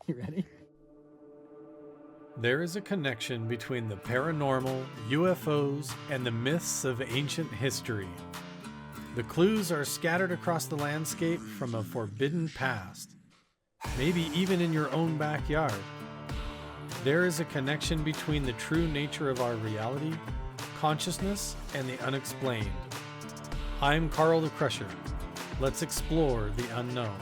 You ready? There is a connection between the paranormal, UFOs, and the myths of ancient history. The clues are scattered across the landscape from a forbidden past, maybe even in your own backyard. There is a connection between the true nature of our reality, consciousness, and the unexplained. I'm Carl the Crusher. Let's explore the unknown.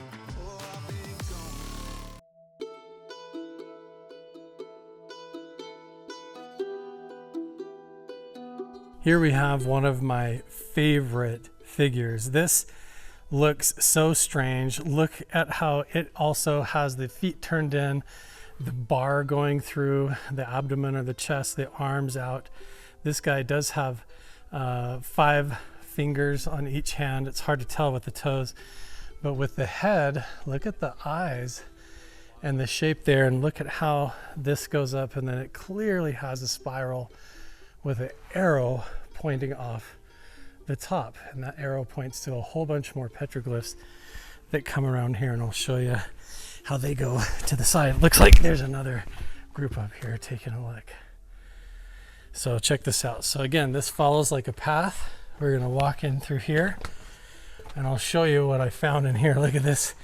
Here we have one of my favorite figures. This looks so strange. Look at how it also has the feet turned in, the bar going through the abdomen or the chest, the arms out. This guy does have 5 fingers on each hand. It's hard to tell with the toes, but with the head, look at the eyes and the shape there, and look at how this goes up, and then it clearly has a spiral with an arrow pointing off the top, and that arrow points to a whole bunch more petroglyphs that come around here, and I'll show you how they go to the side. Looks like there's another group up here taking a look. So check this out. So again, this follows like a path. We're gonna walk in through here, and I'll show you what I found in here. Look at this.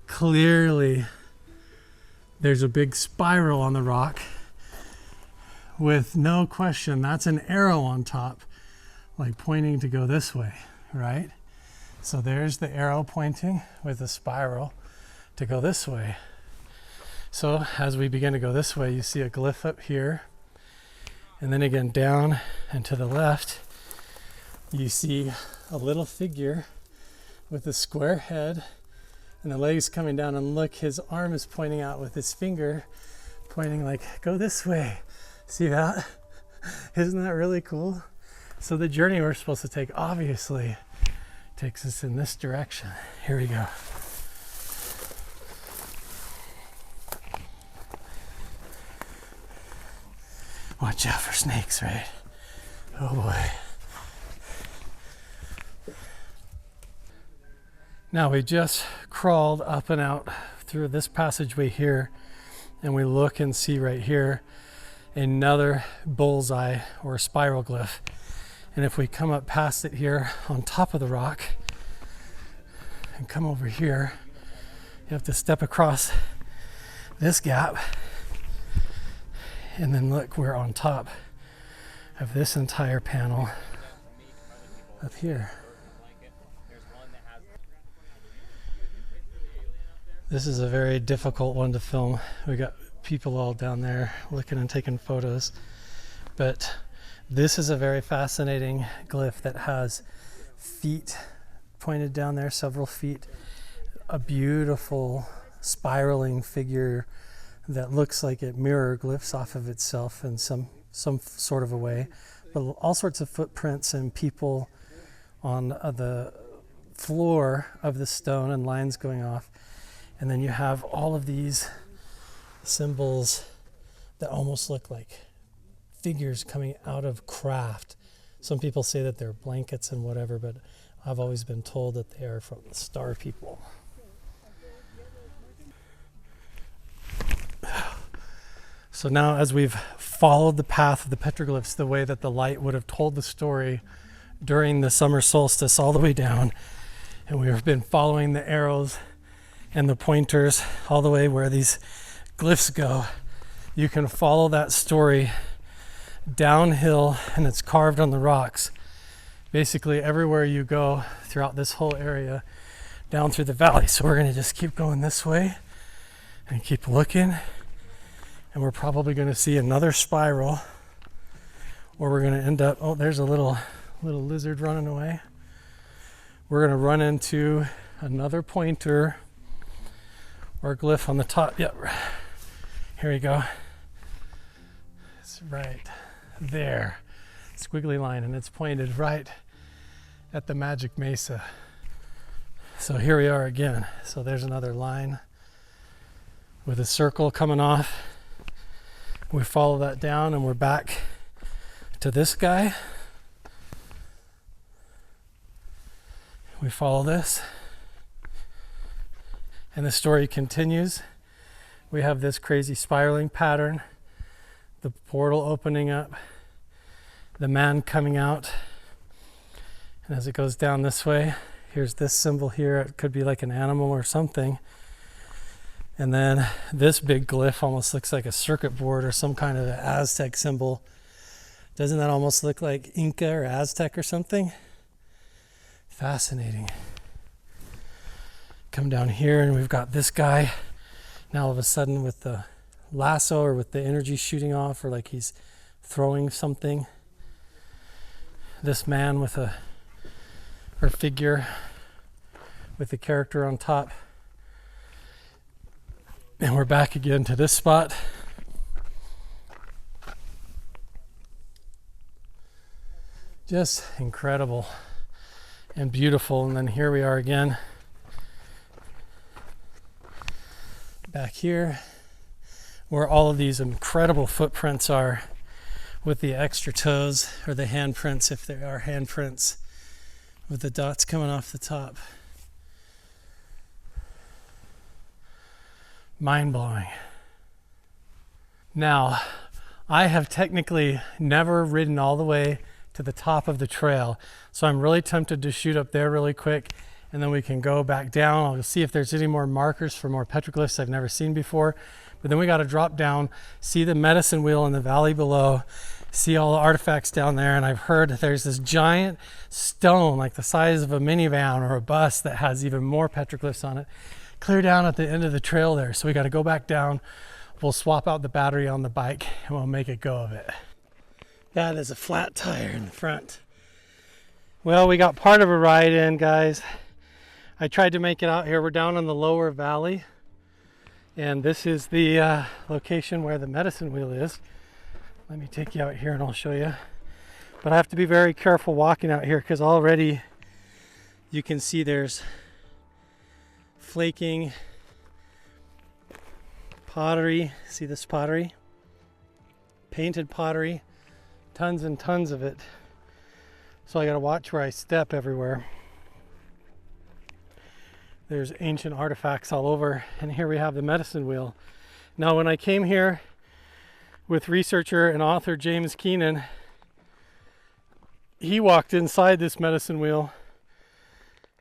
Clearly there's a big spiral on the rock. With no question, that's an arrow on top, like pointing to go this way, right? So there's the arrow pointing with the spiral to go this way. So as we begin to go this way, you see a glyph up here, and then again down and to the left, you see a little figure with a square head and the legs coming down, and look, his arm is pointing out with his finger, pointing like, go this way. See that? Isn't that really cool? So the journey we're supposed to take obviously takes us in this direction. Here we go. Watch out for snakes, right? Oh boy. Now we just crawled up and out through this passageway here, and we look and see right here another bullseye or spiral glyph. And if we come up past it here on top of the rock and come over here, you have to step across this gap, and then look, we're on top of this entire panel up here. This is a very difficult one to film. We got people all down there looking and taking photos, but this is a very fascinating glyph that has feet pointed down there, several feet, a beautiful spiraling figure that looks like it mirror glyphs off of itself in some sort of a way, but all sorts of footprints and people on the floor of the stone and lines going off. And then you have all of these symbols that almost look like figures coming out of craft. Some people say that they're blankets and whatever, but I've always been told that they are from the star people. So now, as we've followed the path of the petroglyphs, the way that the light would have told the story during the summer solstice all the way down, and we've been following the arrows and the pointers all the way where these glyphs go, you can follow that story downhill, and it's carved on the rocks. Basically everywhere you go throughout this whole area, down through the valley. So we're going to just keep going this way and keep looking, and we're probably going to see another spiral, or we're going to end up, oh, there's a little lizard running away. We're going to run into another pointer or glyph on the top. Yep, here we go. It's right there, squiggly line, and it's pointed right at the Magic Mesa. So here we are again. So there's another line with a circle coming off. We follow that down, and we're back to this guy. We follow this, And the story continues. We have this crazy spiraling pattern, the portal opening up, the man coming out. And as it goes down this way, here's this symbol here. It could be like an animal or something. And then this big glyph almost looks like a circuit board or some kind of Aztec symbol. Doesn't that almost look like Inca or Aztec or something? Fascinating. Come down here and we've got this guy now all of a sudden with the lasso or with the energy shooting off, or like he's throwing something. This man with a or figure with the character on top. And we're back again to this spot. Just incredible and beautiful. And then here we are again. Back here where all of these incredible footprints are, with the extra toes, or the handprints if there are handprints, with the dots coming off the top. Mind-blowing. Now, I have technically never ridden all the way to the top of the trail, so I'm really tempted to shoot up there really quick, and then we can go back down. I'll see if there's any more markers for more petroglyphs I've never seen before. But then we got to drop down, see the medicine wheel in the valley below, see all the artifacts down there. And I've heard that there's this giant stone, like the size of a minivan or a bus, that has even more petroglyphs on it, clear down at the end of the trail there. So we got to go back down. We'll swap out the battery on the bike and we'll make a go of it. That is a flat tire in the front. Well, we got part of a ride in, guys. I tried to make it out here. We're down in the lower valley. And this is the location where the medicine wheel is. Let me take you out here and I'll show you. But I have to be very careful walking out here because already you can see there's flaking pottery. See this pottery? Painted pottery. Tons and tons of it. So I gotta watch where I step everywhere. There's ancient artifacts all over, and here we have the medicine wheel. Now, when I came here with researcher and author James Keenan, he walked inside this medicine wheel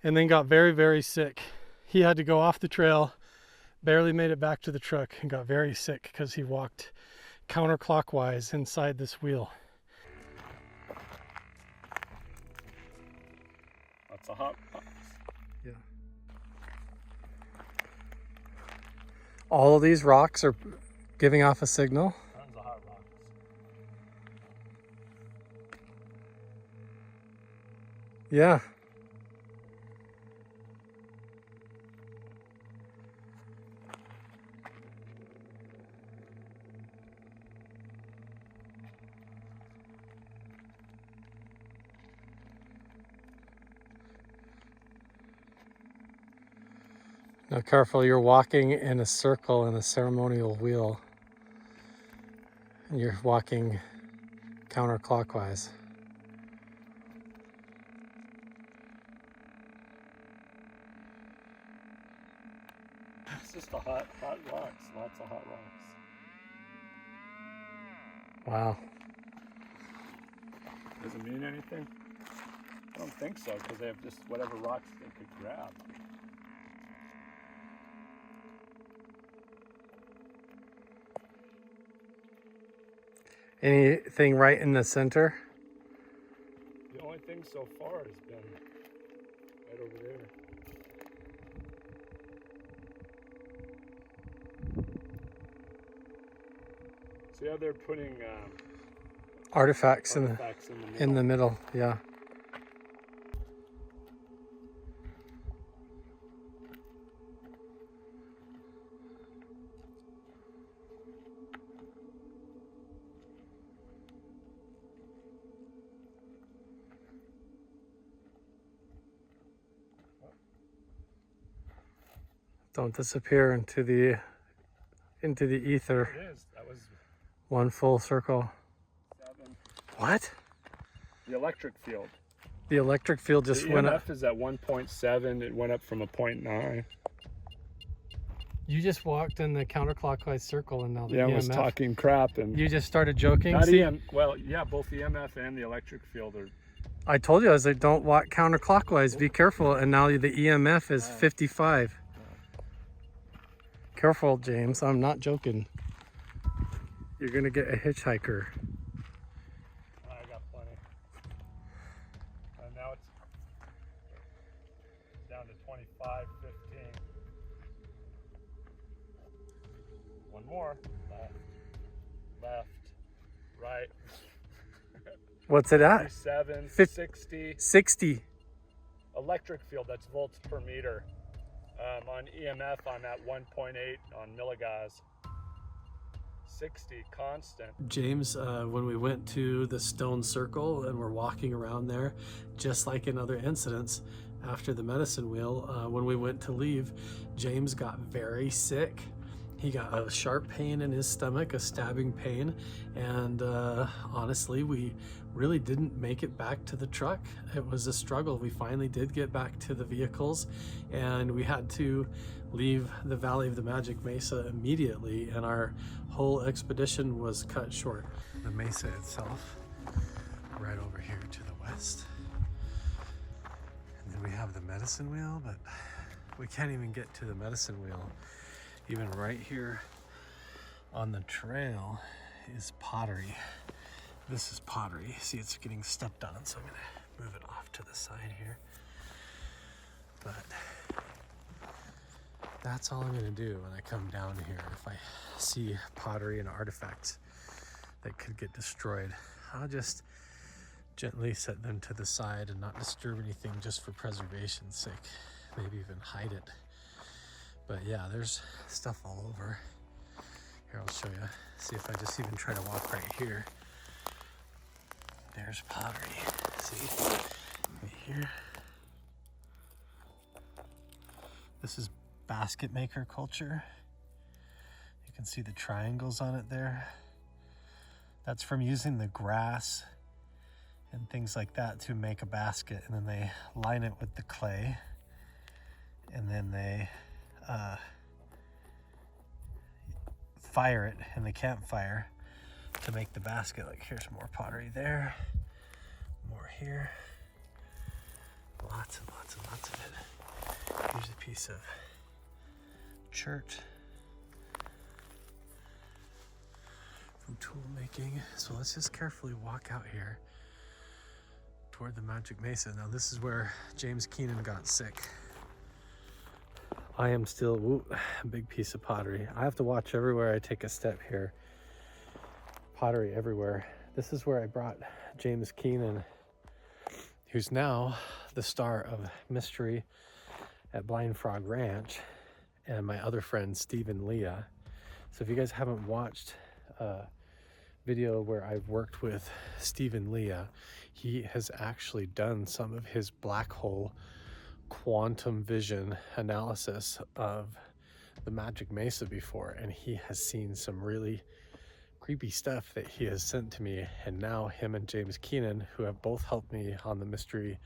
and then got very, very sick. He had to go off the trail, barely made it back to the truck, and got very sick because he walked counterclockwise inside this wheel. That's a hot box. Yeah. All of these rocks are giving off a signal. Tons of hot rocks. Yeah. Now careful, you're walking in a circle in a ceremonial wheel. And you're walking counterclockwise. It's just a hot rocks. Lots of hot rocks. Wow. Does it mean anything? I don't think so, because they have just whatever rocks they could grab. Anything right in the center? The only thing so far has been right over there. See how they're putting Artifacts in the middle, yeah. Don't disappear into the ether. It is. That was One full circle. 7. What? The electric field. The electric field just went up. EMF is at 1.7. It went up from a 0.9. You just walked in the counterclockwise circle and now the Yeah, I EMF. was talking crap and You just started joking. not See, well, yeah, both the EMF and the electric field are. I told you, I was like, don't walk counterclockwise. Be careful. And now the EMF is 55. Careful, James. I'm not joking. You're gonna get a hitchhiker. I got plenty. And now it's down to 25, 15. One more. Left, right. What's it at? 57, 60. 60. Electric field, that's volts per meter. On EMF, I'm at 1.8 on milligauss. 60 constant. James, when we went to the stone circle and we're walking around there, just like in other incidents, after the medicine wheel, when we went to leave, James got very sick. He got a sharp pain in his stomach, a stabbing pain, and honestly, we really didn't make it back to the truck. It was a struggle. We finally did get back to the vehicles, and we had to leave the Valley of the Magic Mesa immediately, and our whole expedition was cut short. The mesa itself, right over here to the west. And then we have the medicine wheel, but we can't even get to the medicine wheel. Even right here on the trail is pottery. This is pottery. See, it's getting stepped on, so I'm gonna move it off to the side here. But that's all I'm gonna do when I come down here. If I see pottery and artifacts that could get destroyed, I'll just gently set them to the side and not disturb anything just for preservation's sake. Maybe even hide it. But yeah, there's stuff all over. Here, I'll show you. See if I just even try to walk right here. There's pottery. See? Right here. This is basket maker culture. You can see the triangles on it there. That's from using the grass and things like that to make a basket, and then they line it with the clay, and then they fire it in the campfire to make the basket. Like, here's more pottery there, more here, lots and lots and lots of it. Here's a piece of chert from tool making. So let's just carefully walk out here toward the Magic Mesa. Now this is where James Keenan got sick. I am still, a big piece of pottery. I have to watch everywhere I take a step here. Pottery everywhere. This is where I brought James Keenan, who's now the star of Mystery at Blind Frog Ranch, and my other friend, Stephen Leah. So if you guys haven't watched a video where I've worked with Stephen Leah, he has actually done some of his black hole quantum vision analysis of the Magic Mesa before, and he has seen some really creepy stuff that he has sent to me. And now him and James Keenan, who have both helped me on the Mystery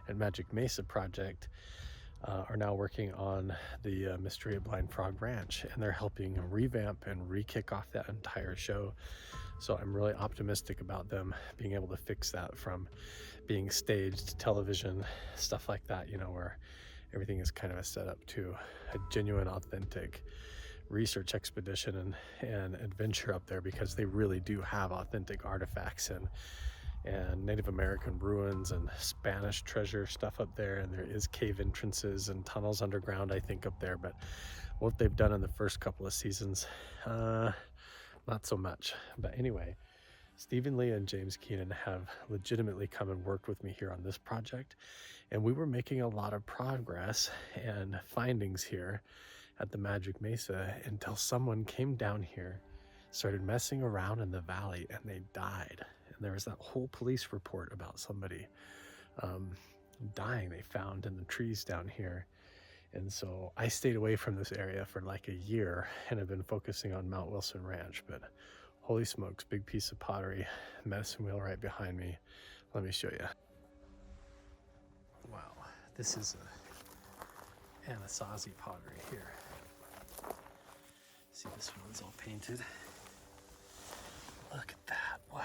and Magic Mesa project, are now working on the Mystery at Blind Frog Ranch, and they're helping revamp and re-kick off that entire show. So I'm really optimistic about them being able to fix that from being staged, television, stuff like that, you know, where everything is kind of a setup to a genuine, authentic research expedition and adventure up there, because they really do have authentic artifacts and Native American ruins and Spanish treasure stuff up there, and there is cave entrances and tunnels underground, I think, up there. But what they've done in the first couple of seasons, not so much. But anyway, Stephen Lee and James Keenan have legitimately come and worked with me here on this project, and we were making a lot of progress and findings here at the Magic Mesa until someone came down here, started messing around in the valley, and they died. And there was that whole police report about somebody dying they found in the trees down here. And so I stayed away from this area for like a year and have been focusing on Mount Wilson Ranch. But holy smokes, big piece of pottery, medicine wheel right behind me. Let me show you. Wow, this is a Anasazi pottery here. See, this one's all painted. Look at that, wow.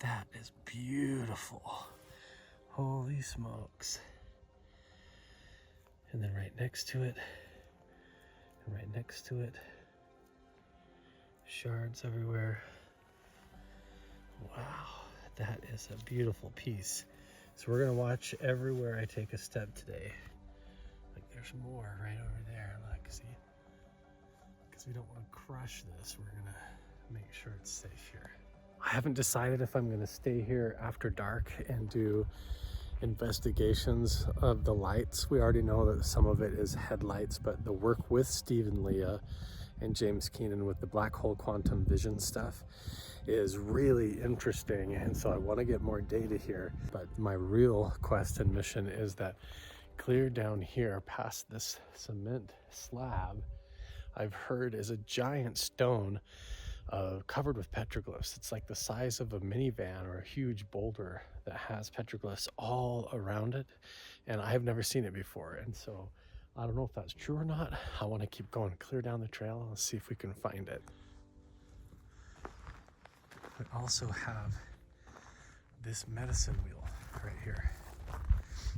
That is beautiful. Holy smokes. And then right next to it, and right next to it, shards everywhere. Wow, that is a beautiful piece. So we're gonna watch everywhere I take a step today. Like there's more right over there, look, see? Because we don't want to crush this, we're gonna make sure it's safe here. I haven't decided if I'm gonna stay here after dark and do investigations of the lights. We already know that some of it is headlights, but the work with Steve and Leah and James Keenan with the black hole quantum vision stuff is really interesting, and so I want to get more data here. But my real quest and mission is that clear down here past this cement slab, I've heard is a giant stone covered with petroglyphs. It's like the size of a minivan or a huge boulder that has petroglyphs all around it, and I've never seen it before. And so I don't know if that's true or not. I want to keep going clear down the trail and see if we can find it. We also have this medicine wheel right here.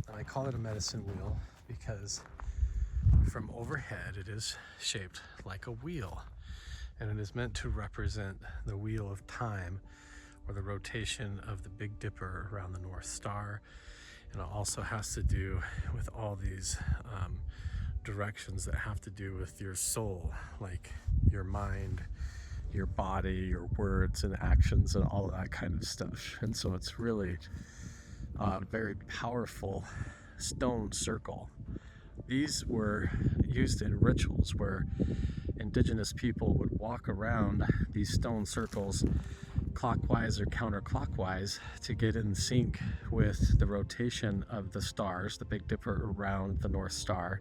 And I call it a medicine wheel because from overhead it is shaped like a wheel, and it is meant to represent the wheel of time, or the rotation of the Big Dipper around the North Star. And it also has to do with all these directions that have to do with your soul, like your mind, your body, your words and actions, and all of that kind of stuff. And so it's really a very powerful stone circle. These were used in rituals where indigenous people would walk around these stone circles clockwise or counterclockwise to get in sync with the rotation of the stars, the Big Dipper around the North Star,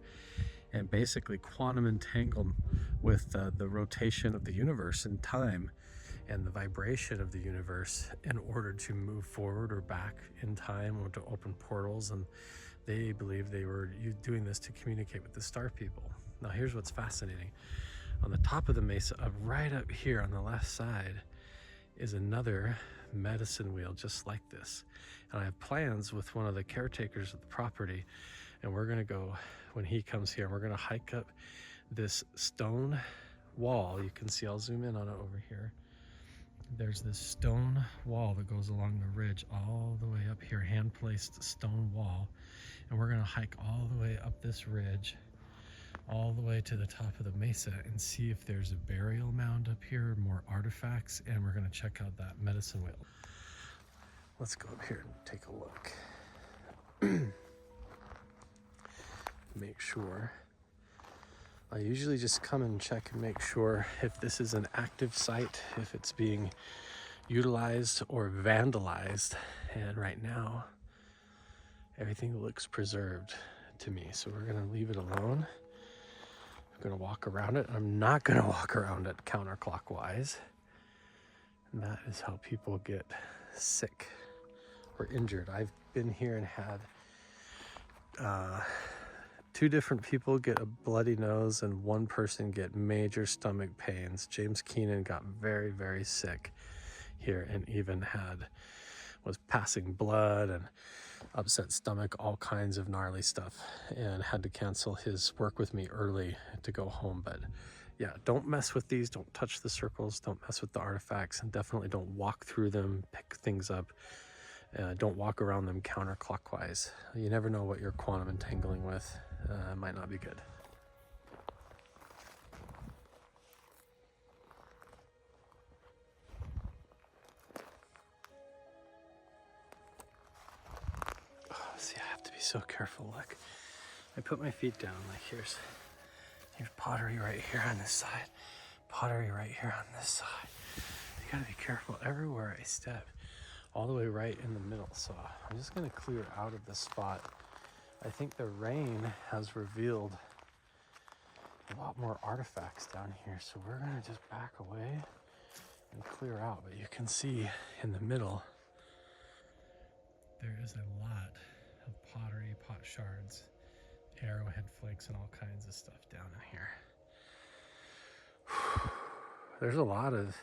and basically quantum entangled with the rotation of the universe in time and the vibration of the universe in order to move forward or back in time, or to open portals. And they believe they were doing this to communicate with the star people. Now here's what's fascinating. On the top of the mesa, right up here on the left side, is another medicine wheel just like this. And I have plans with one of the caretakers of the property, and we're gonna go, when he comes here, we're gonna hike up this stone wall. You can see, I'll zoom in on it over here. There's this stone wall that goes along the ridge all the way up here, hand-placed stone wall. And we're gonna hike all the way up this ridge, all the way to the top of the mesa, and see if there's a burial mound up here, more artifacts, and we're gonna check out that medicine wheel. Let's go up here and take a look. Make sure. I usually just come and check and make sure if this is an active site, if it's being utilized or vandalized. And right now, everything looks preserved to me. So we're gonna leave it alone. I'm gonna walk around it. I'm not gonna walk around it counterclockwise. And that is how people get sick or injured. I've been here and had 2 different people get a bloody nose and 1 person get major stomach pains. James Keenan got very, very sick here, and even was passing blood and upset stomach, all kinds of gnarly stuff, and had to cancel his work with me early to go home. But yeah, don't mess with these, don't touch the circles, don't mess with the artifacts, and definitely don't walk through them, pick things up. Don't walk around them counterclockwise. You never know what you're quantum entangling with. Might not be good. Oh, see, I have to be so careful. Look, I put my feet down. Like here's pottery right here on this side, pottery right here on this side. You gotta be careful everywhere I step, all the way right in the middle. So I'm just gonna clear out of this spot. I think the rain has revealed a lot more artifacts down here, so we're gonna just back away and clear out. But you can see in the middle, there is a lot of pottery, pot shards, arrowhead flakes, and all kinds of stuff down in here. there's a lot of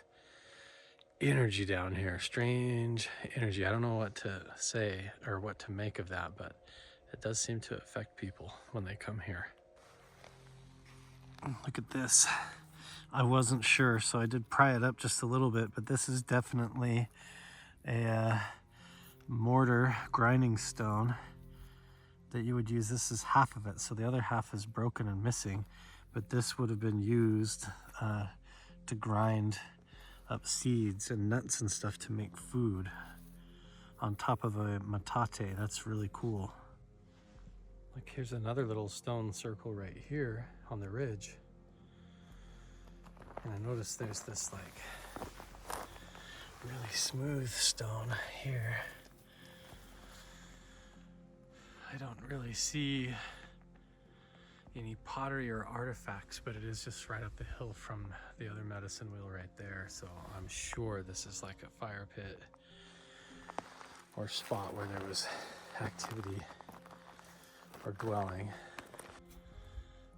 energy down here, strange energy. I don't know what to say or what to make of that, but it does seem to affect people when they come here. Look at this. I wasn't sure, so I did pry it up just a little bit, but this is definitely a mortar grinding stone that you would use. This is half of it, so the other half is broken and missing, but this would have been used to grind up seeds and nuts and stuff to make food on top of a metate. That's really cool. Look, here's another little stone circle right here on the ridge. And I noticed there's this like really smooth stone here. I don't really see any pottery or artifacts, but it is just right up the hill from the other medicine wheel right there. So I'm sure this is like a fire pit or spot where there was activity or dwelling.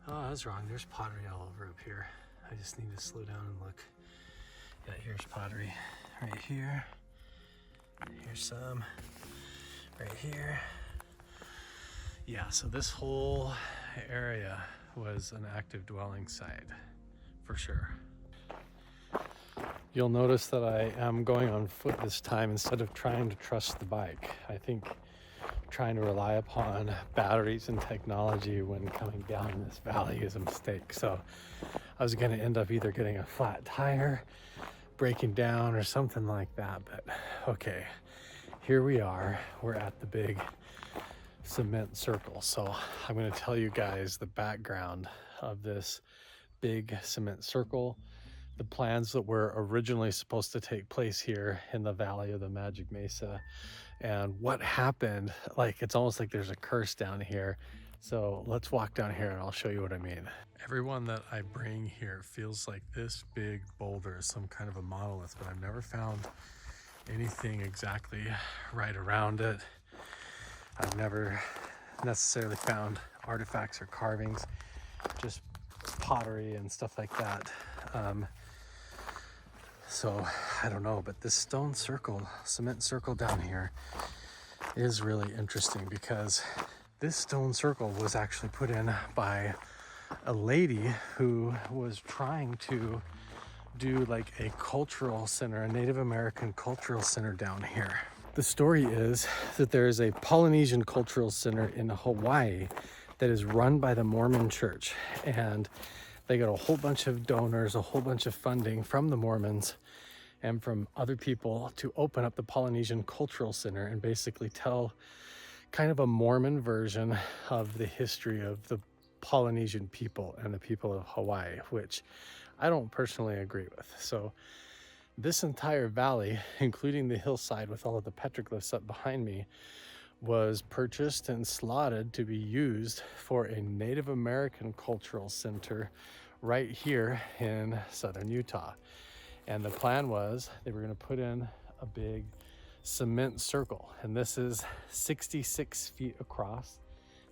Oh, I was wrong. There's pottery all over up here. I just need to slow down and look. Yeah, here's pottery right here. Here's some right here. Yeah, so this whole area was an active dwelling site for sure. You'll notice that I am going on foot this time instead of trying to trust the bike. I think trying to rely upon batteries and technology when coming down this valley is a mistake. So I was going to end up either getting a flat tire, breaking down, or something like that. But okay, here we are. We're at the big cement circle. So I'm going to tell you guys the background of this big cement circle, the plans that were originally supposed to take place here in the valley of the Magic Mesa, and what happened. Like, it's almost like there's a curse down here. So let's walk down here and I'll show you what I mean. Everyone that I bring here feels like this big boulder is some kind of a monolith, but I've never found anything exactly right around it. I've never necessarily found artifacts or carvings, just pottery and stuff like that. So I don't know, but this stone circle, cement circle down here is really interesting because this stone circle was actually put in by a lady who was trying to do like a cultural center, a Native American cultural center down here. The story is that there is a Polynesian cultural center in Hawaii that is run by the Mormon church, and they got a whole bunch of donors, a whole bunch of funding from the Mormons and from other people to open up the Polynesian Cultural Center and basically tell kind of a Mormon version of the history of the Polynesian people and the people of Hawaii, which I don't personally agree with. So this entire valley, including the hillside with all of the petroglyphs up behind me, was purchased and slotted to be used for a Native American cultural center right here in southern Utah. And the plan was they were going to put in a big cement circle, and this is 66 feet across.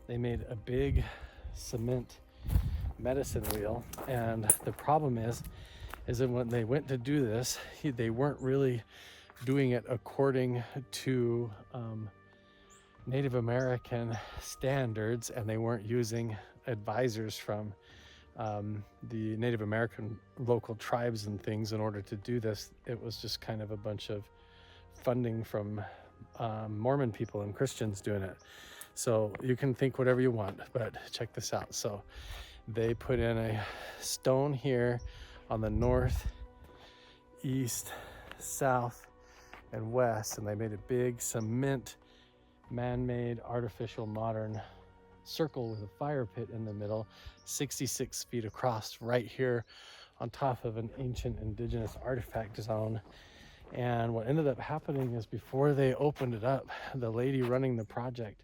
They made a big cement medicine wheel, and the problem is that when they went to do this, they weren't really doing it according to Native American standards, and they weren't using advisors from the Native American local tribes and things in order to do this. It was just kind of a bunch of funding from Mormon people and Christians doing it. So you can think whatever you want, but check this out. So they put in a stone here on the north, east, south, and west, and they made a big cement, man-made, artificial, modern circle with a fire pit in the middle, 66 feet across, right here on top of an ancient indigenous artifact zone. And what ended up happening is before they opened it up, the lady running the project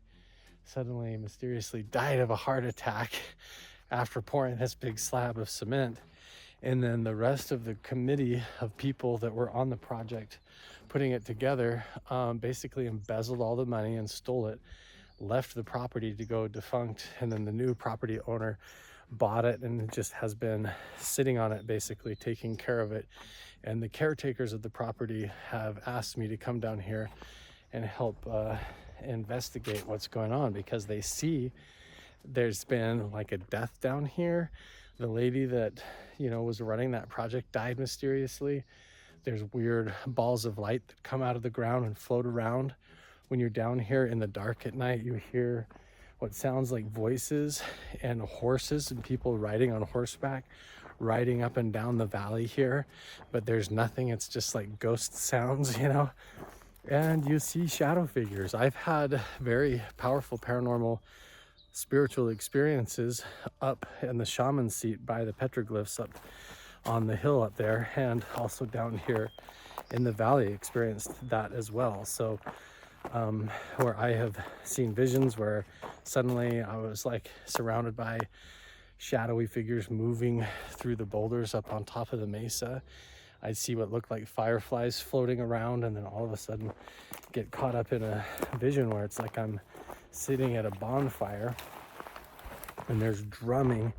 suddenly mysteriously died of a heart attack after pouring this big slab of cement. And then the rest of the committee of people that were on the project putting it together basically embezzled all the money and stole it, left the property to go defunct, and then the new property owner bought it and it just has been sitting on it, basically taking care of it. And the caretakers of the property have asked me to come down here and help investigate what's going on, because they see there's been like a death down here. The lady that, you know, was running that project died mysteriously. There's weird balls of light that come out of the ground and float around. When you're down here in the dark at night, you hear what sounds like voices and horses and people riding on horseback, riding up and down the valley here, but there's nothing. It's just like ghost sounds, you know, and you see shadow figures. I've had very powerful paranormal spiritual experiences up in the shaman seat by the petroglyphs up on the hill up there, and also down here in the valley experienced that as well. So where I have seen visions where suddenly I was like surrounded by shadowy figures moving through the boulders up on top of the mesa. I'd see what looked like fireflies floating around, and then all of a sudden get caught up in a vision where it's like I'm sitting at a bonfire and there's drumming,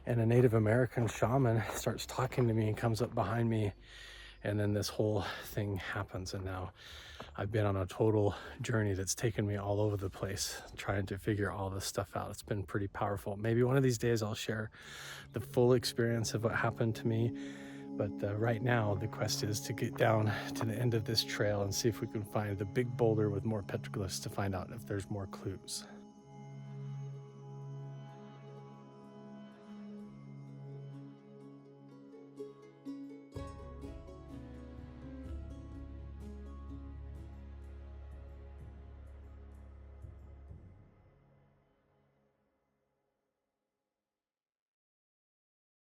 and a Native American shaman starts talking to me and comes up behind me, and then this whole thing happens. And now I've been on a total journey that's taken me all over the place trying to figure all this stuff out. It's been pretty powerful. Maybe one of these days I'll share the full experience of what happened to me. But right now the quest is to get down to the end of this trail and see if we can find the big boulder with more petroglyphs to find out if there's more clues.